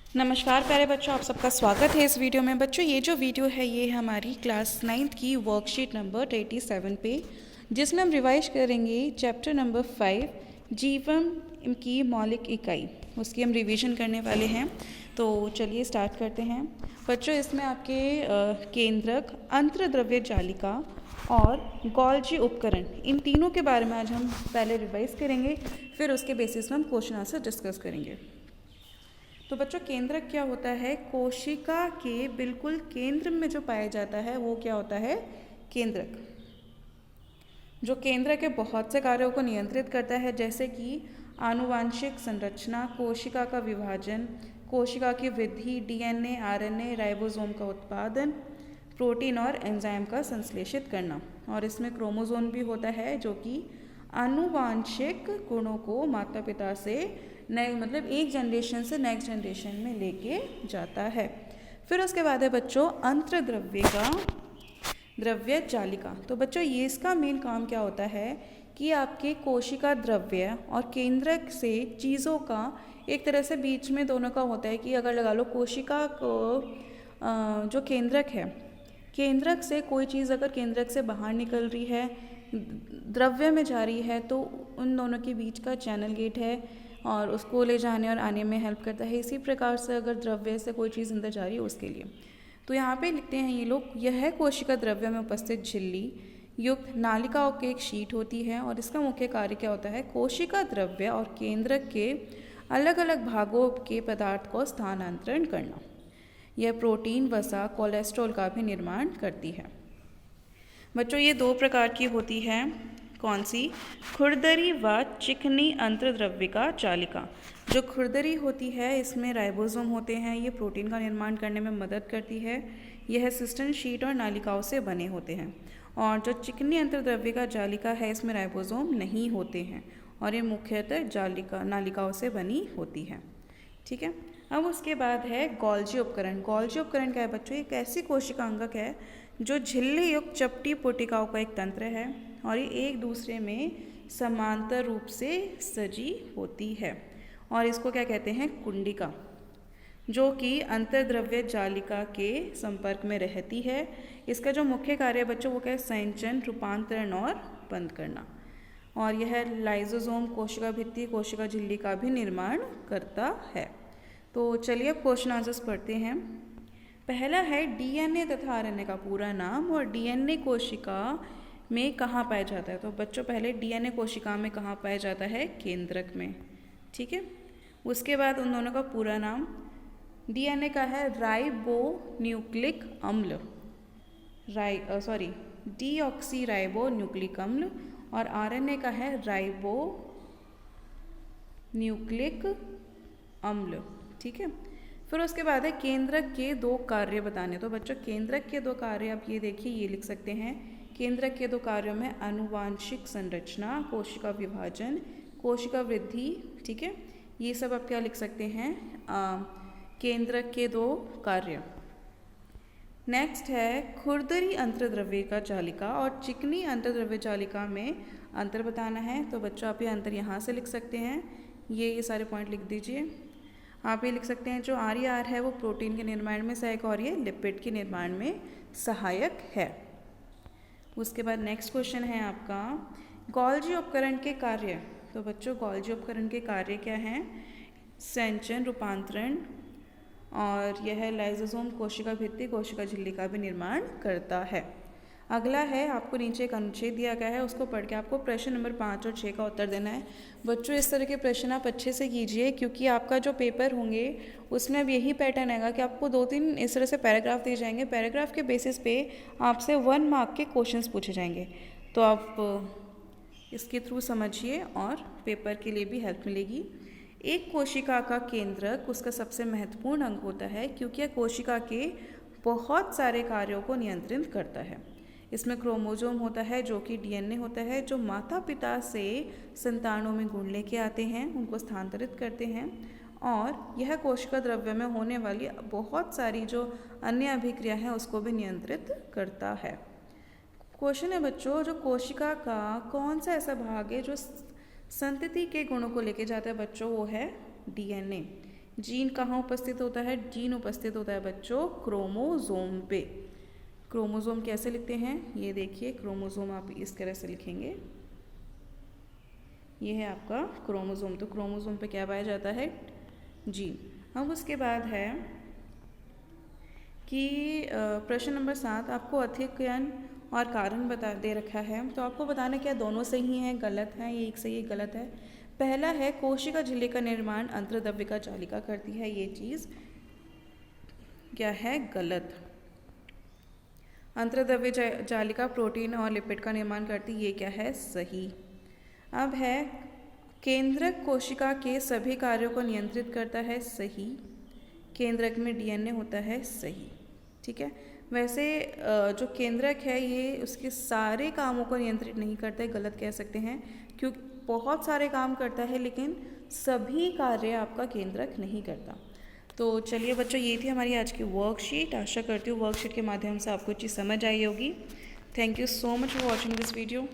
नमस्कार प्यारे बच्चों, आप सबका स्वागत है इस वीडियो में। बच्चों, ये जो वीडियो है ये हमारी क्लास 9th की वर्कशीट नंबर 87 पे, जिसमें हम रिवाइज करेंगे चैप्टर नंबर 5 जीवन की मौलिक इकाई। उसकी हम रिवीजन करने वाले हैं। तो चलिए स्टार्ट करते हैं। बच्चों, इसमें आपके केंद्रक, अंतर्द्रव्य जालिका और गोल्जी उपकरण, इन तीनों के बारे में आज हम पहले रिवाइज करेंगे, फिर उसके बेसिस में हम क्वेश्चन आंसर डिस्कस करेंगे। तो बच्चों, केंद्रक क्या होता है? कोशिका के बिल्कुल केंद्र में जो पाया जाता है वो क्या होता है? केंद्रक। जो केंद्रक है बहुत से कार्यों को नियंत्रित करता है, जैसे कि आनुवांशिक संरचना, कोशिका का विभाजन, कोशिका की वृद्धि, डीएनए, आरएनए, राइबोसोम का उत्पादन, प्रोटीन और एंजाइम का संश्लेषित करना। और इसमें क्रोमोसोम भी होता है जो कि आनुवांशिक गुणों को माता पिता से नए मतलब एक जनरेशन से नेक्स्ट जनरेशन में लेके जाता है। फिर उसके बाद है बच्चों अंतर्द्रव्य का द्रव्य जालिका। तो बच्चों, ये इसका मेन काम क्या होता है कि आपके कोशिका द्रव्य और केंद्रक से चीज़ों का एक तरह से बीच में दोनों का होता है कि अगर लगा लो कोशिका को जो केंद्रक है, केंद्रक से कोई चीज़ अगर केंद्रक से बाहर निकल रही है, द्रव्य में जा रही है, तो उन दोनों के बीच का चैनल गेट है और उसको ले जाने और आने में हेल्प करता है। इसी प्रकार से अगर द्रव्य से कोई चीज़ अंदर जा रही है उसके लिए, तो यहाँ पे लिखते हैं ये लोग, यह है कोशिका द्रव्य में उपस्थित झिल्ली युक्त नालिकाओं की एक शीट होती है और इसका मुख्य कार्य क्या होता है? कोशिका द्रव्य और केंद्रक के अलग अलग भागों के पदार्थ को स्थानांतरण करना। यह प्रोटीन, वसा, कोलेस्ट्रॉल का भी निर्माण करती है। बच्चों, ये दो प्रकार की होती है। कौन सी? खुरदरी व चिकनी अंतर्द्रव्यिका जालिका। जो खुरदरी होती है इसमें राइबोसोम होते हैं, ये प्रोटीन का निर्माण करने में मदद करती है। यह सिस्टन शीट और नालिकाओं से बने होते हैं। और जो चिकनी अंतर्द्रव्यिका जालिका है इसमें राइबोसोम नहीं होते हैं और ये मुख्यतः नालिकाओं से बनी होती है। ठीक है। अब उसके बाद है गोल्जी उपकरण। गोल्जी उपकरण क्या है बच्चों? एक ऐसी कोशिकांगक है जो झिल्ली युक्त चपटी पुटिकाओं का एक तंत्र है और ये एक दूसरे में समांतर रूप से सजी होती है और इसको क्या कहते हैं? कुंडिका, जो कि अंतर्द्रव्य जालिका के संपर्क में रहती है। इसका जो मुख्य कार्य है बच्चों वो क्या है? संचयन, रूपांतरण और बंद करना। और यह लाइसोसोम, कोशिका भित्ति, कोशिका झिल्ली का भी निर्माण करता है। तो चलिए अब क्वेश्चन आंसर्स पढ़ते हैं। पहला है डीएनए तथा आरएनए का पूरा नाम और डीएनए कोशिका में कहाँ पाया जाता है? तो बच्चों पहले डीएनए कोशिका में कहाँ पाया जाता है? केंद्रक में। ठीक है। उसके बाद उन दोनों का पूरा नाम, डीएनए का है राइबो न्यूक्लिक अम्ल, डीऑक्सी राइबो न्यूक्लिक अम्ल, और आरएनए का है राइबो न्यूक्लिक अम्ल। ठीक है। फिर उसके बाद है केंद्रक के दो कार्य बताने। तो बच्चों केंद्रक के दो कार्य आप ये देखिए, ये लिख सकते हैं। केंद्रक के दो कार्यों में आनुवांशिक संरचना, कोशिका विभाजन, कोशिका वृद्धि। ठीक है, ये सब आप क्या लिख सकते हैं? केंद्रक के दो कार्य। नेक्स्ट है खुरदरी अंतर्द्रव्यिका जालिका और चिकनी अंतर्द्रव्य जालिका में अंतर बताना है। तो बच्चों आप ये अंतर यहाँ से लिख सकते हैं, ये सारे पॉइंट लिख दीजिए। आप ये लिख सकते हैं जो आर है वो प्रोटीन के निर्माण में सहायक और ये लिपिड के निर्माण में सहायक है। उसके बाद नेक्स्ट क्वेश्चन है आपका गोल्जी उपकरण के कार्य। तो बच्चों गोल्जी उपकरण के कार्य क्या हैं? संचयन, रूपांतरण, और यह लाइसोसोम, कोशिका भित्ति, कोशिका झिल्ली का भी निर्माण करता है। अगला है, आपको नीचे एक अनुच्छेद दिया गया है, उसको पढ़ के आपको प्रश्न नंबर 5 और 6 का उत्तर देना है। बच्चों इस तरह के प्रश्न आप अच्छे से कीजिए क्योंकि आपका जो पेपर होंगे उसमें अब यही पैटर्न आएगा कि आपको 2-3 इस तरह से पैराग्राफ दिए जाएंगे। पैराग्राफ के बेसिस पे आपसे 1 मार्क के क्वेश्चंस पूछे जाएंगे। तो आप इसके थ्रू समझिए और पेपर के लिए भी हेल्प मिलेगी। एक कोशिका का केंद्रक उसका सबसे महत्वपूर्ण अंग होता है क्योंकि यह कोशिका के बहुत सारे कार्यों को नियंत्रित करता है। इसमें क्रोमोसोम होता है जो कि डीएनए होता है, जो माता पिता से संतानों में गुण लेके आते हैं, उनको स्थानांतरित करते हैं, और यह कोशिका द्रव्य में होने वाली बहुत सारी जो अन्य अभिक्रिया है उसको भी नियंत्रित करता है। क्वेश्चन है बच्चों, जो कोशिका का कौन सा ऐसा भाग है जो संतति के गुणों को लेके जाता है? बच्चों वो है डीएनए। जीन कहाँ उपस्थित होता है? जीन उपस्थित होता है बच्चों क्रोमोसोम पे। क्रोमोसोम कैसे लिखते हैं? ये देखिए, क्रोमोसोम आप इस तरह से लिखेंगे। ये है आपका क्रोमोसोम। तो क्रोमोसोम पे क्या पाया जाता है? जीन। अब उसके बाद है कि प्रश्न नंबर 7 आपको अध्ययन और कारण बता दे रखा है। तो आपको बताना क्या दोनों सही हैं, गलत हैं, ये एक सही एक गलत है। पहला है कोशिका झिल्ली का निर्माण अंतर्द्रव्यिका जालिका करती है। ये चीज़ क्या है? गलत। अंतर्द्रव्य जालिका प्रोटीन और लिपिड का निर्माण करती, ये क्या है? सही। अब है केंद्रक कोशिका के सभी कार्यों को नियंत्रित करता है। सही। केंद्रक में डीएनए होता है। सही। ठीक है। वैसे जो केंद्रक है ये उसके सारे कामों को नियंत्रित नहीं करता है, गलत कह सकते हैं, क्योंकि बहुत सारे काम करता है लेकिन सभी कार्य आपका केंद्रक नहीं करता। तो चलिए बच्चों, ये थी हमारी आज की वर्कशीट। आशा करती हूँ वर्कशीट के माध्यम से आपको चीज़ समझ आई होगी। Thank you so much for watching this video.